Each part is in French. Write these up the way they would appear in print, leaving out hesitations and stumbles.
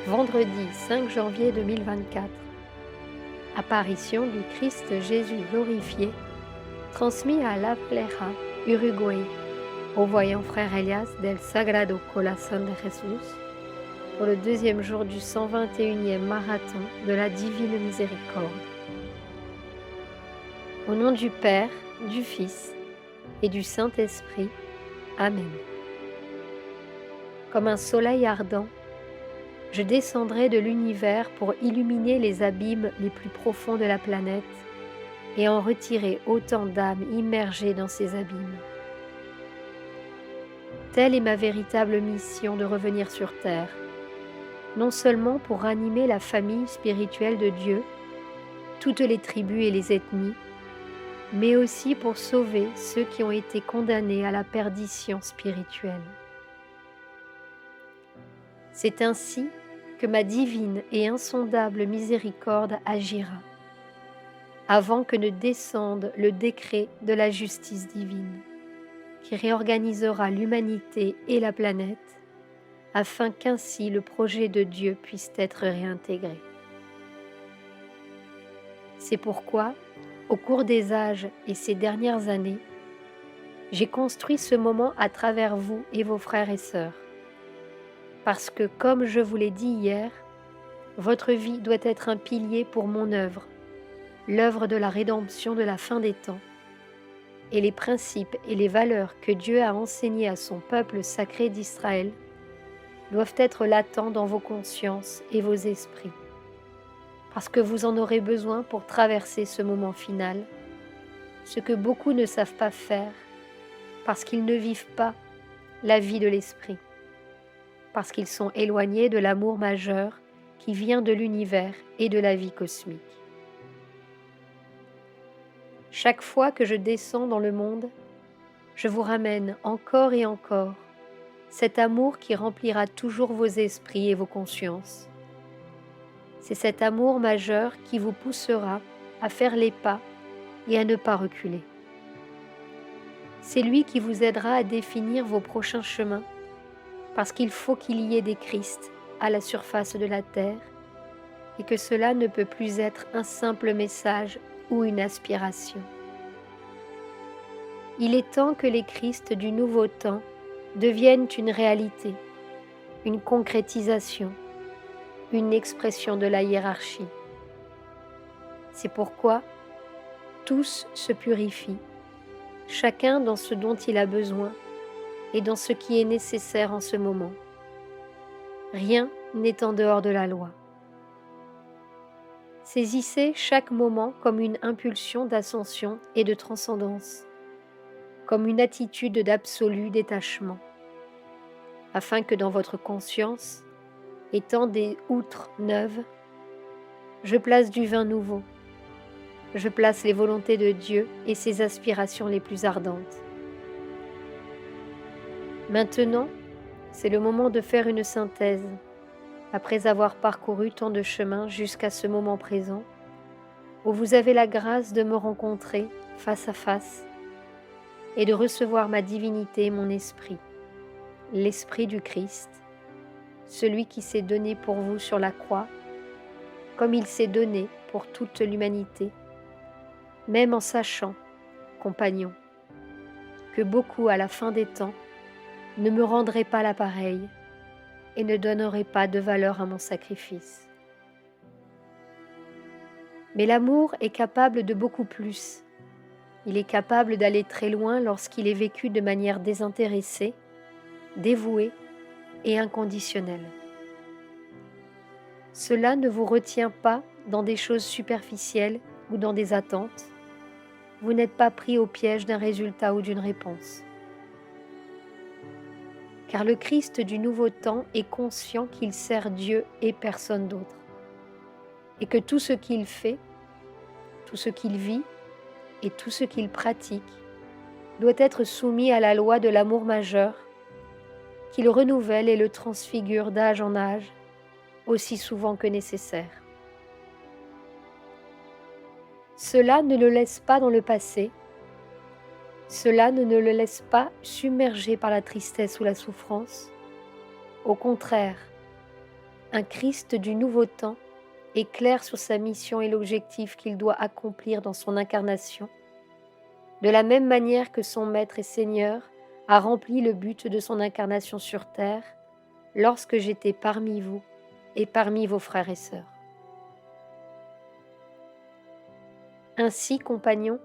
Vendredi 5 janvier 2024. Apparition du Christ Jésus glorifié, transmis à La Plata, Uruguay, au voyant frère Elias del Sagrado Corazón de Jesús, pour le deuxième jour du 121e marathon de la Divine Miséricorde. Au nom du Père, du Fils et du Saint-Esprit. Amen. Comme un soleil ardent, je descendrai de l'univers pour illuminer les abîmes les plus profonds de la planète et en retirer autant d'âmes immergées dans ces abîmes. Telle est ma véritable mission de revenir sur Terre, non seulement pour ranimer la famille spirituelle de Dieu, toutes les tribus et les ethnies, mais aussi pour sauver ceux qui ont été condamnés à la perdition spirituelle. C'est ainsi que ma divine et insondable miséricorde agira, avant que ne descende le décret de la justice divine, qui réorganisera l'humanité et la planète, afin qu'ainsi le projet de Dieu puisse être réintégré. C'est pourquoi, au cours des âges et ces dernières années, j'ai construit ce moment à travers vous et vos frères et sœurs. Parce que, comme je vous l'ai dit hier, votre vie doit être un pilier pour mon œuvre, l'œuvre de la rédemption de la fin des temps, et les principes et les valeurs que Dieu a enseignés à son peuple sacré d'Israël doivent être latents dans vos consciences et vos esprits, parce que vous en aurez besoin pour traverser ce moment final, ce que beaucoup ne savent pas faire, parce qu'ils ne vivent pas la vie de l'esprit, parce qu'ils sont éloignés de l'amour majeur qui vient de l'univers et de la vie cosmique. Chaque fois que je descends dans le monde, je vous ramène encore et encore cet amour qui remplira toujours vos esprits et vos consciences. C'est cet amour majeur qui vous poussera à faire les pas et à ne pas reculer. C'est lui qui vous aidera à définir vos prochains chemins, parce qu'il faut qu'il y ait des Christ à la surface de la terre et que cela ne peut plus être un simple message ou une aspiration. Il est temps que les Christ du nouveau temps deviennent une réalité, une concrétisation, une expression de la hiérarchie. C'est pourquoi tous se purifient, chacun dans ce dont il a besoin et dans ce qui est nécessaire en ce moment. Rien n'est en dehors de la loi. Saisissez chaque moment comme une impulsion d'ascension et de transcendance, comme une attitude d'absolu détachement, afin que dans votre conscience, étant des outres neuves, je place du vin nouveau, je place les volontés de Dieu et ses aspirations les plus ardentes. Maintenant, c'est le moment de faire une synthèse, après avoir parcouru tant de chemins jusqu'à ce moment présent, où vous avez la grâce de me rencontrer face à face et de recevoir ma divinité et mon esprit, l'Esprit du Christ, celui qui s'est donné pour vous sur la croix, comme il s'est donné pour toute l'humanité, même en sachant, compagnons, que beaucoup à la fin des temps ne me rendraient pas l'appareil et ne donneraient pas de valeur à mon sacrifice. Mais l'amour est capable de beaucoup plus. Il est capable d'aller très loin lorsqu'il est vécu de manière désintéressée, dévouée et inconditionnelle. Cela ne vous retient pas dans des choses superficielles ou dans des attentes. Vous n'êtes pas pris au piège d'un résultat ou d'une réponse. Car le Christ du nouveau temps est conscient qu'il sert Dieu et personne d'autre, et que tout ce qu'il fait, tout ce qu'il vit et tout ce qu'il pratique doit être soumis à la loi de l'amour majeur, qu'il renouvelle et le transfigure d'âge en âge, aussi souvent que nécessaire. Cela ne le laisse pas dans le passé, cela ne le laisse pas submergé par la tristesse ou la souffrance. Au contraire, un Christ du nouveau temps est clair sur sa mission et l'objectif qu'il doit accomplir dans son incarnation, de la même manière que son Maître et Seigneur a rempli le but de son incarnation sur terre lorsque j'étais parmi vous et parmi vos frères et sœurs. Ainsi, compagnons,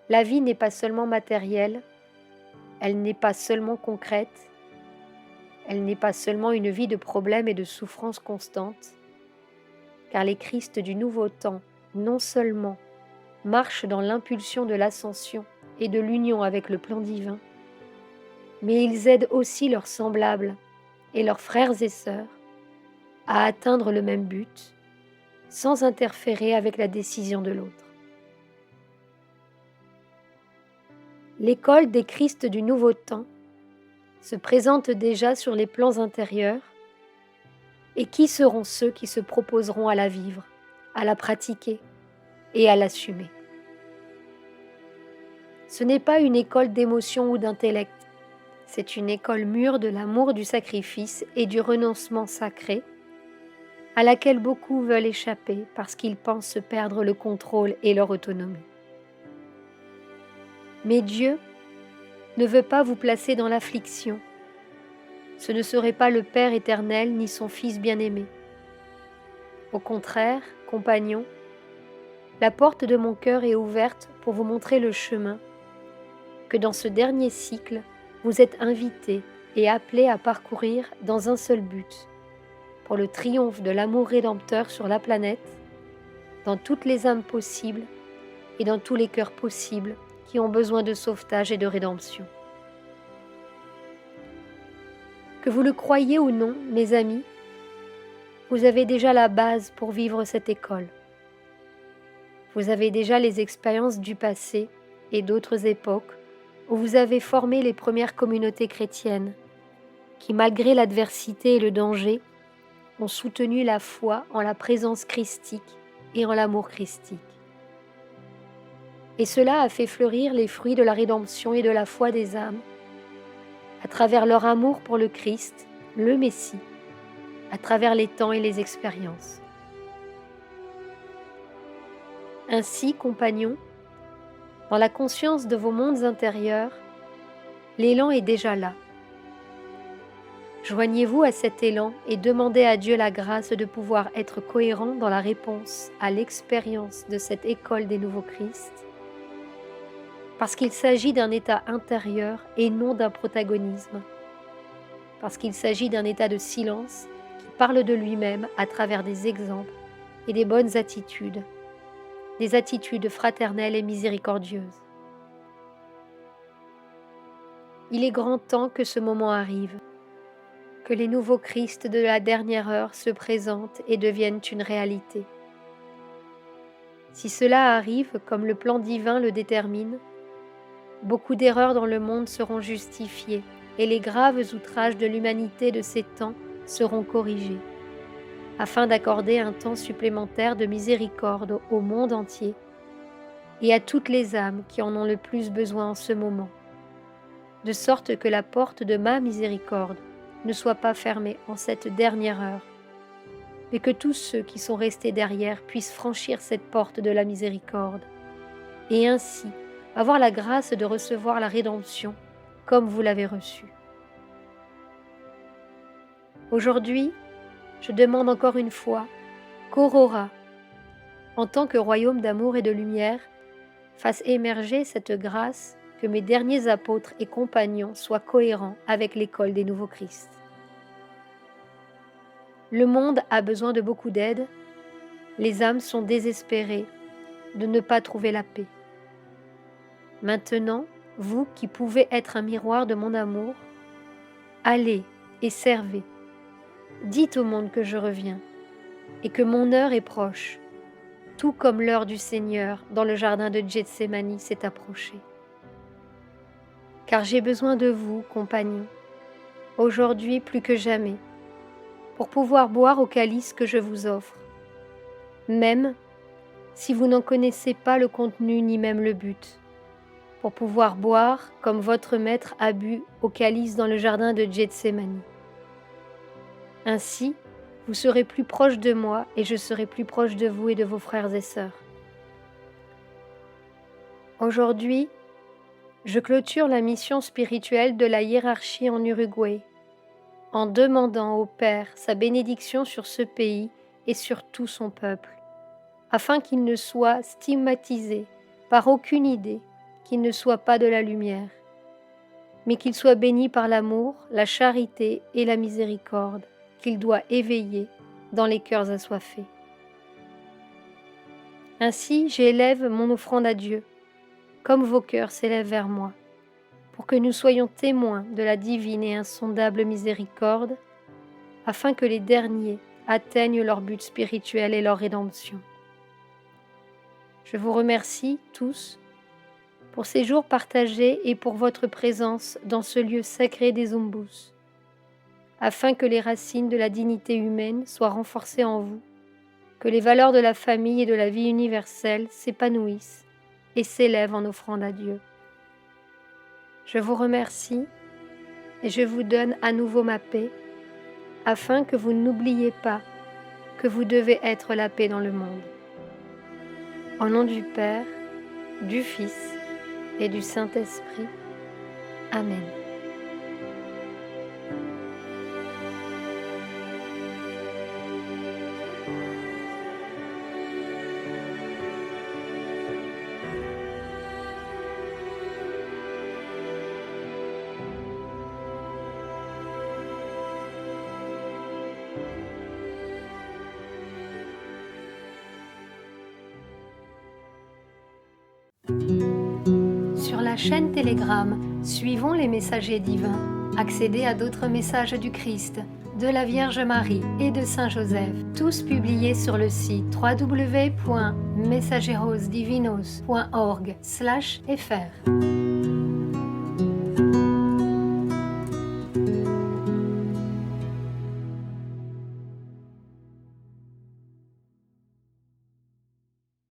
la vie n'est pas seulement matérielle, elle n'est pas seulement concrète, elle n'est pas seulement une vie de problèmes et de souffrances constantes, car les Christ du nouveau temps, non seulement marchent dans l'impulsion de l'ascension et de l'union avec le plan divin, mais ils aident aussi leurs semblables et leurs frères et sœurs à atteindre le même but, sans interférer avec la décision de l'autre. L'école des Christ du nouveau temps se présente déjà sur les plans intérieurs, et qui seront ceux qui se proposeront à la vivre, à la pratiquer et à l'assumer. Ce n'est pas une école d'émotion ou d'intellect, c'est une école mûre de l'amour du sacrifice et du renoncement sacré, à laquelle beaucoup veulent échapper parce qu'ils pensent perdre le contrôle et leur autonomie. Mais Dieu ne veut pas vous placer dans l'affliction. Ce ne serait pas le Père éternel ni son Fils bien-aimé. Au contraire, compagnons, la porte de mon cœur est ouverte pour vous montrer le chemin que dans ce dernier cycle, vous êtes invités et appelés à parcourir dans un seul but, pour le triomphe de l'amour rédempteur sur la planète, dans toutes les âmes possibles et dans tous les cœurs possibles qui ont besoin de sauvetage et de rédemption. Que vous le croyiez ou non, mes amis, vous avez déjà la base pour vivre cette école. Vous avez déjà les expériences du passé et d'autres époques où vous avez formé les premières communautés chrétiennes qui, malgré l'adversité et le danger, ont soutenu la foi en la présence christique et en l'amour christique. Et cela a fait fleurir les fruits de la rédemption et de la foi des âmes, à travers leur amour pour le Christ, le Messie, à travers les temps et les expériences. Ainsi, compagnons, dans la conscience de vos mondes intérieurs, l'élan est déjà là. Joignez-vous à cet élan et demandez à Dieu la grâce de pouvoir être cohérent dans la réponse à l'expérience de cette école des nouveaux Christ, parce qu'il s'agit d'un état intérieur et non d'un protagonisme, parce qu'il s'agit d'un état de silence qui parle de lui-même à travers des exemples et des bonnes attitudes, des attitudes fraternelles et miséricordieuses. Il est grand temps que ce moment arrive, que les nouveaux Christ de la dernière heure se présentent et deviennent une réalité. Si cela arrive comme le plan divin le détermine, beaucoup d'erreurs dans le monde seront justifiées et les graves outrages de l'humanité de ces temps seront corrigés, afin d'accorder un temps supplémentaire de miséricorde au monde entier et à toutes les âmes qui en ont le plus besoin en ce moment, de sorte que la porte de ma miséricorde ne soit pas fermée en cette dernière heure, mais que tous ceux qui sont restés derrière puissent franchir cette porte de la miséricorde, et ainsi avoir la grâce de recevoir la rédemption comme vous l'avez reçue. Aujourd'hui, je demande encore une fois qu'Aurora, en tant que royaume d'amour et de lumière, fasse émerger cette grâce, que mes derniers apôtres et compagnons soient cohérents avec l'école des nouveaux Christ. Le monde a besoin de beaucoup d'aide, les âmes sont désespérées de ne pas trouver la paix. Maintenant, vous qui pouvez être un miroir de mon amour, allez et servez. Dites au monde que je reviens et que mon heure est proche, tout comme l'heure du Seigneur dans le jardin de Gethsémani s'est approchée. Car j'ai besoin de vous, compagnons, aujourd'hui plus que jamais, pour pouvoir boire au calice que je vous offre, même si vous n'en connaissez pas le contenu ni même le but, pour pouvoir boire comme votre maître a bu au calice dans le jardin de Gethsémani. Ainsi, vous serez plus proche de moi et je serai plus proche de vous et de vos frères et sœurs. Aujourd'hui, je clôture la mission spirituelle de la hiérarchie en Uruguay en demandant au Père sa bénédiction sur ce pays et sur tout son peuple, afin qu'il ne soit stigmatisé par aucune idée, qu'il ne soit pas de la lumière, mais qu'il soit béni par l'amour, la charité et la miséricorde qu'il doit éveiller dans les cœurs assoiffés. Ainsi, j'élève mon offrande à Dieu, comme vos cœurs s'élèvent vers moi, pour que nous soyons témoins de la divine et insondable miséricorde, afin que les derniers atteignent leur but spirituel et leur rédemption. Je vous remercie tous pour ces jours partagés et pour votre présence dans ce lieu sacré des Umbus, afin que les racines de la dignité humaine soient renforcées en vous, que les valeurs de la famille et de la vie universelle s'épanouissent et s'élèvent en offrande à Dieu. Je vous remercie et je vous donne à nouveau ma paix, afin que vous n'oubliez pas que vous devez être la paix dans le monde. Au nom du Père, du Fils et du Saint-Esprit. Amen. Sur la chaîne Telegram, suivons les messagers divins. Accédez à d'autres messages du Christ, de la Vierge Marie et de Saint Joseph, tous publiés sur le site www.mensajerosdivinos.org/fr.